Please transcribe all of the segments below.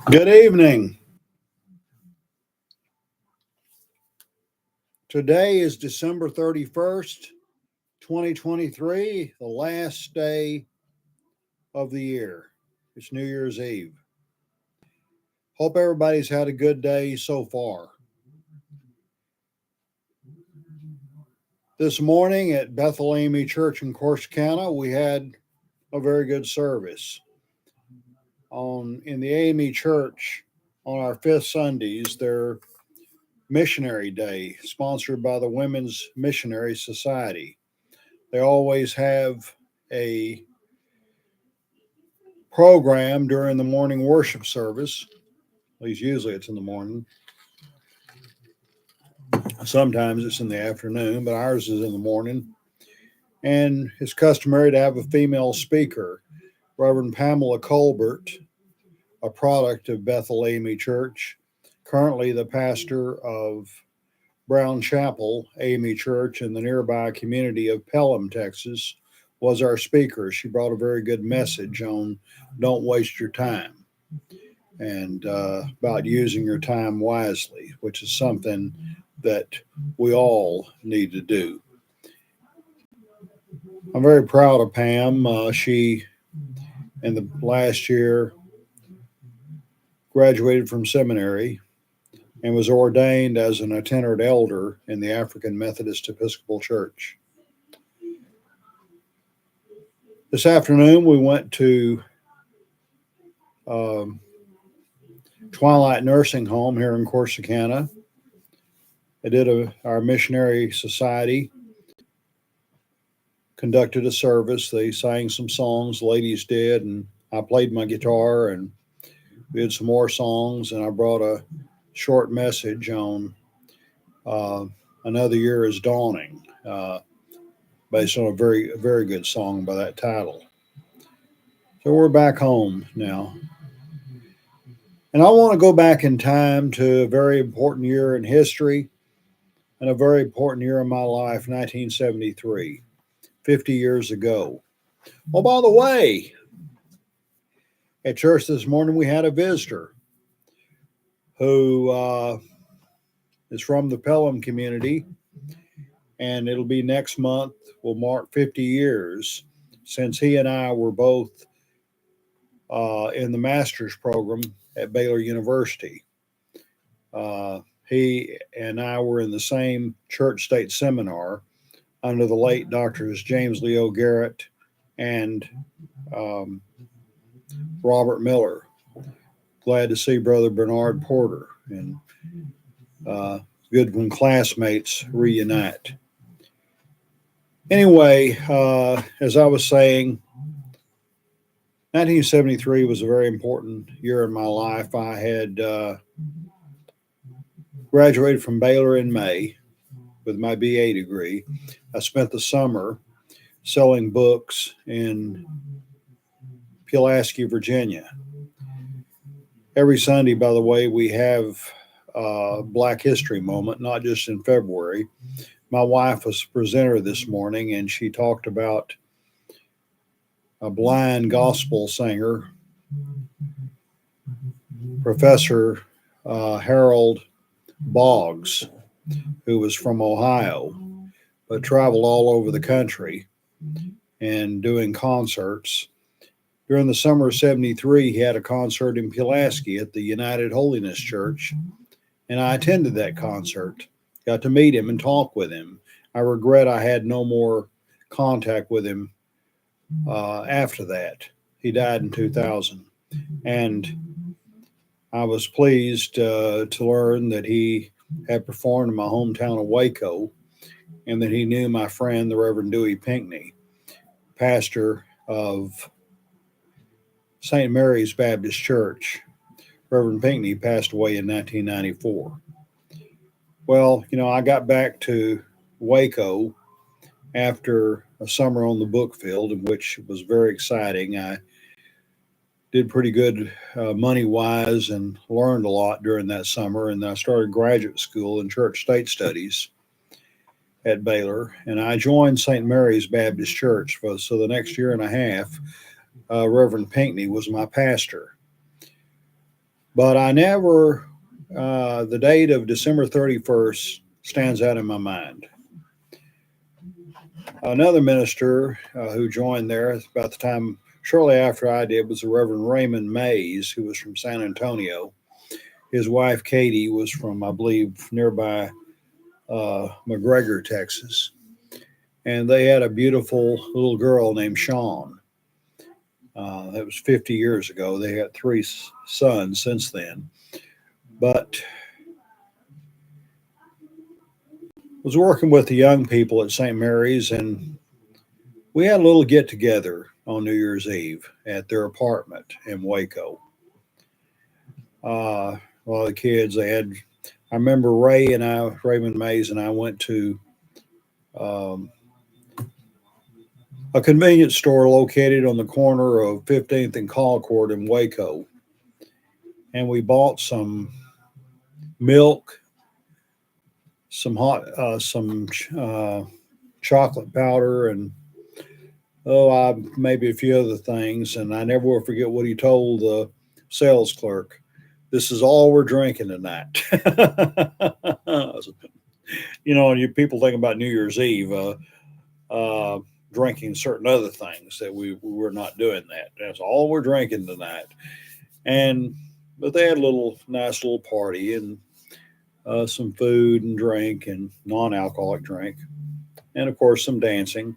Good evening. Today is December 31st, 2023, the last day of the year. It's New Year's Eve. Hope everybody's had a good day so far. This morning at Bethel AME Church in Corsicana, we had a very good service. In the AME Church, on our fifth Sundays, their Missionary Day, sponsored by the Women's Missionary Society. They always have a program during the morning worship service. At least usually it's in the morning. Sometimes it's in the afternoon, but ours is in the morning. And it's customary to have a female speaker, Reverend Pamela Colbert, a product of Bethel AME Church, currently the pastor of Brown Chapel AME Church in the nearby community of Pelham, Texas, was our speaker. She brought a very good message on don't waste your time and about using your time wisely, which is something that we all need to do. I'm very proud of Pam. She, in the last year, graduated from seminary and was ordained as an itinerant elder in the African Methodist Episcopal Church. This afternoon, we went to Twilight Nursing Home here in Corsicana. Our missionary society conducted a service. They sang some songs, ladies did, and I played my guitar, and we had some more songs, and I brought a short message on Another Year is Dawning, based on a very, very good song by that title. So we're back home now. And I want to go back in time to a very important year in history and a very important year in my life, 1973, 50 years ago. Well, by the way, at church this morning, we had a visitor who is from the Pelham community, and it'll be next month, will mark 50 years since he and I were both in the master's program at Baylor University. He and I were in the same church state seminar under the late Doctors James Leo Garrett and Robert Miller. Glad to see Brother Bernard Porter, and good when classmates reunite. Anyway, as I was saying, 1973 was a very important year in my life. I had graduated from Baylor in May with my BA degree. I spent the summer selling books in Pulaski, Virginia. Every Sunday, by the way, we have a Black History Moment, not just in February. My wife was presenter this morning, and she talked about a blind gospel singer, Professor Harold Boggs, who was from Ohio, but traveled all over the country and doing concerts. During the summer of 73, he had a concert in Pulaski at the United Holiness Church, and I attended that concert, got to meet him and talk with him. I regret I had no more contact with him after that. He died in 2000, and I was pleased to learn that he had performed in my hometown of Waco, and that he knew my friend, the Reverend Dewey Pinckney, pastor of St. Mary's Baptist Church. Reverend Pinckney passed away in 1994. Well, I got back to Waco after a summer on the book field, which was very exciting. I did pretty good money-wise and learned a lot during that summer, and I started graduate school in church state studies at Baylor, and I joined St. Mary's Baptist Church. So the next year and a half, Reverend Pinckney was my pastor. But I never, the date of December 31st stands out in my mind. Another minister who joined there about the time, shortly after I did, was the Reverend Raymond Mays, who was from San Antonio. His wife, Katie, was from, I believe, nearby McGregor, Texas. And they had a beautiful little girl named Sean. That was 50 years ago. They had three sons since then. But was working with the young people at St. Mary's, and we had a little get together on New Year's Eve at their apartment in Waco. A lot of the kids, they had, I remember Raymond Mays and I went to um, a convenience store located on the corner of 15th and Colcord in Waco. And we bought some milk, some chocolate powder, and maybe a few other things. And I never will forget what he told the sales clerk. This is all we're drinking tonight. You people think about New Year's Eve, uh, drinking certain other things that we were not doing that. That's all we're drinking tonight. And but they had a nice little party and some food and drink and non-alcoholic drink, and of course some dancing.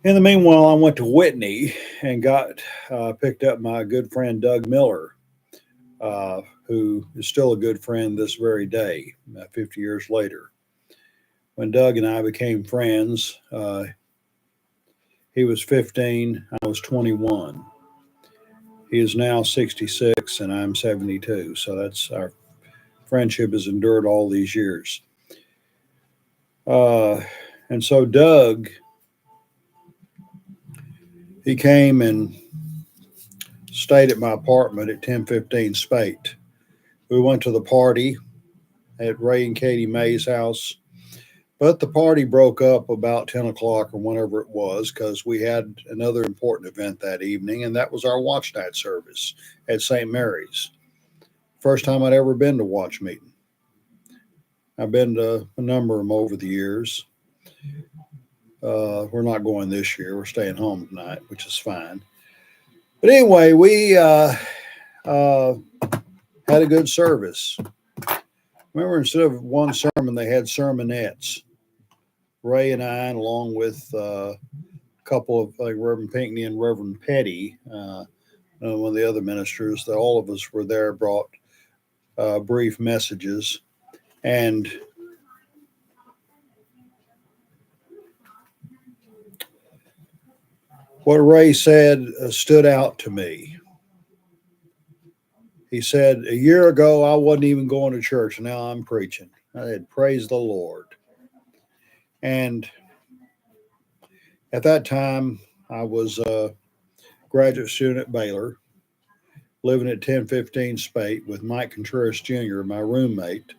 In the meanwhile, I went to Whitney and got picked up my good friend Doug Miller, who is still a good friend this very day, 50 years later. When Doug and I became friends, he was 15, I was 21. He is now 66, and I'm 72. So that's our friendship has endured all these years. Uh, and so Doug, he came and stayed at my apartment at 1015 Spate. We went to the party at Ray and Katie May's house, but the party broke up about 10 o'clock or whenever it was because we had another important event that evening, and that was our watch night service at St. Mary's. First time I'd ever been to watch meeting. I've been to a number of them over the years. We're not going this year. We're staying home tonight, which is fine. But anyway, we had a good service. Remember, instead of one sermon, they had sermonettes. Ray and I, along with a couple of Reverend Pinckney and Reverend Petty, one of the other ministers, that all of us were there, brought brief messages. And what Ray said stood out to me. He said, a year ago, I wasn't even going to church. Now I'm preaching. I had praised the Lord. And at that time, I was a graduate student at Baylor, living at 1015 Spate with Mike Contreras Jr., my roommate.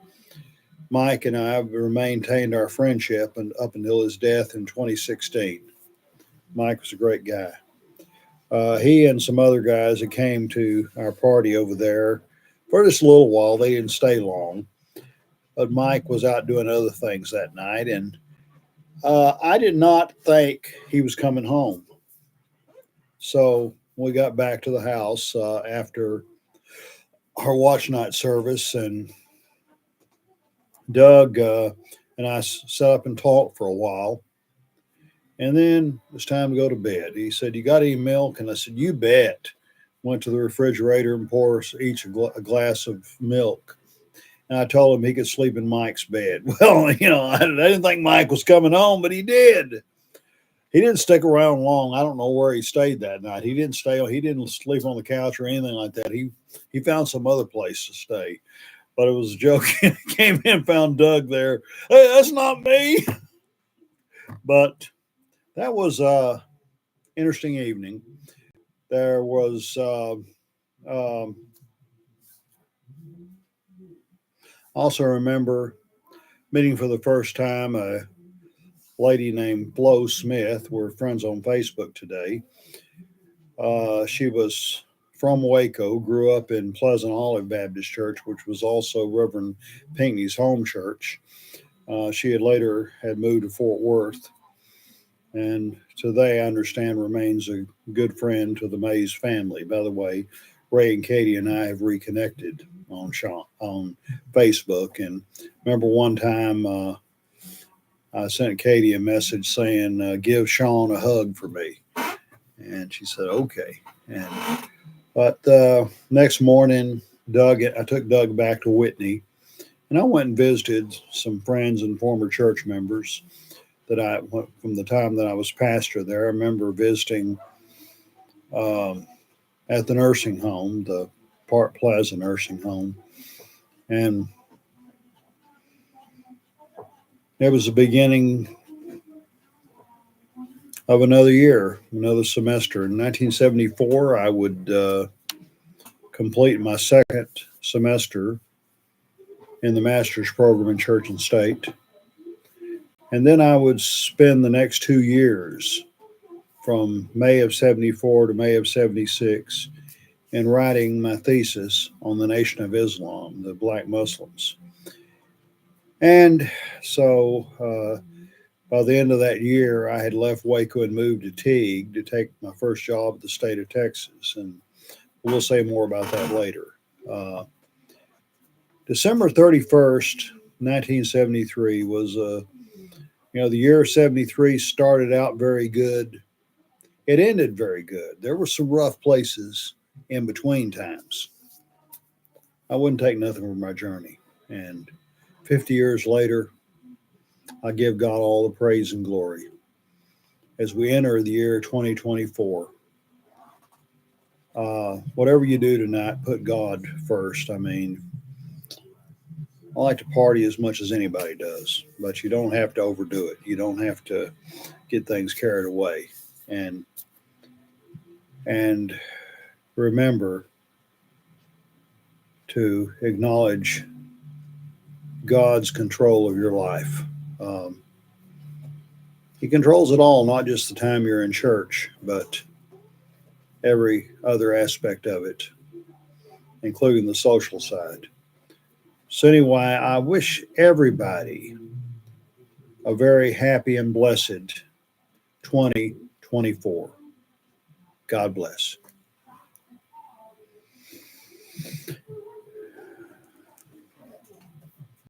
Mike and I maintained our friendship and up until his death in 2016. Mike was a great guy. He and some other guys that came to our party over there for just a little while. They didn't stay long, but Mike was out doing other things that night, and I did not think he was coming home. So we got back to the house after our watch night service, and Doug and I sat up and talked for a while. And then it was time to go to bed. He said, "You got any milk?" And I said, "You bet." Went to the refrigerator and poured us each a glass of milk. And I told him he could sleep in Mike's bed. Well, I didn't think Mike was coming home, but he did. He didn't stick around long. I don't know where he stayed that night. He didn't stay. He didn't sleep on the couch or anything like that. He found some other place to stay. But it was a joke. He came in, found Doug there. Hey, that's not me. But that was a interesting evening. There was also remember meeting for the first time a lady named Flo Smith. We're friends on Facebook today. She was from Waco, grew up in Pleasant Olive Baptist Church, which was also Reverend Pinckney's home church. She had later had moved to Fort Worth, and today I understand remains a good friend to the Mays family. By the way, Ray and Katie and I have reconnected on Facebook, and remember one time I sent Katie a message saying, "Give Sean a hug for me," and she said, "Okay." But next morning, I took Doug back to Whitney, and I went and visited some friends and former church members that I went from the time that I was pastor there. I remember visiting um, at the nursing home, the Park Plaza nursing home, and it was the beginning of another year, another semester. In 1974, I would complete my second semester in the master's program in church and state. And then I would spend the next 2 years from May of 74 to May of 76 in writing my thesis on the Nation of Islam, the black Muslims. And so by the end of that year, I had left Waco and moved to Teague to take my first job at the state of Texas. And we'll say more about that later. December 31st, 1973 was the year 73 started out very good. It ended very good. There were some rough places in between times. I wouldn't take nothing from my journey. And 50 years later, I give God all the praise and glory. As we enter the year 2024, whatever you do tonight, put God first. I mean, I like to party as much as anybody does, but you don't have to overdo it. You don't have to get things carried away. And remember to acknowledge God's control of your life. He controls it all, not just the time you're in church, but every other aspect of it, including the social side. So, anyway, I wish everybody a very happy and blessed 2024. God bless.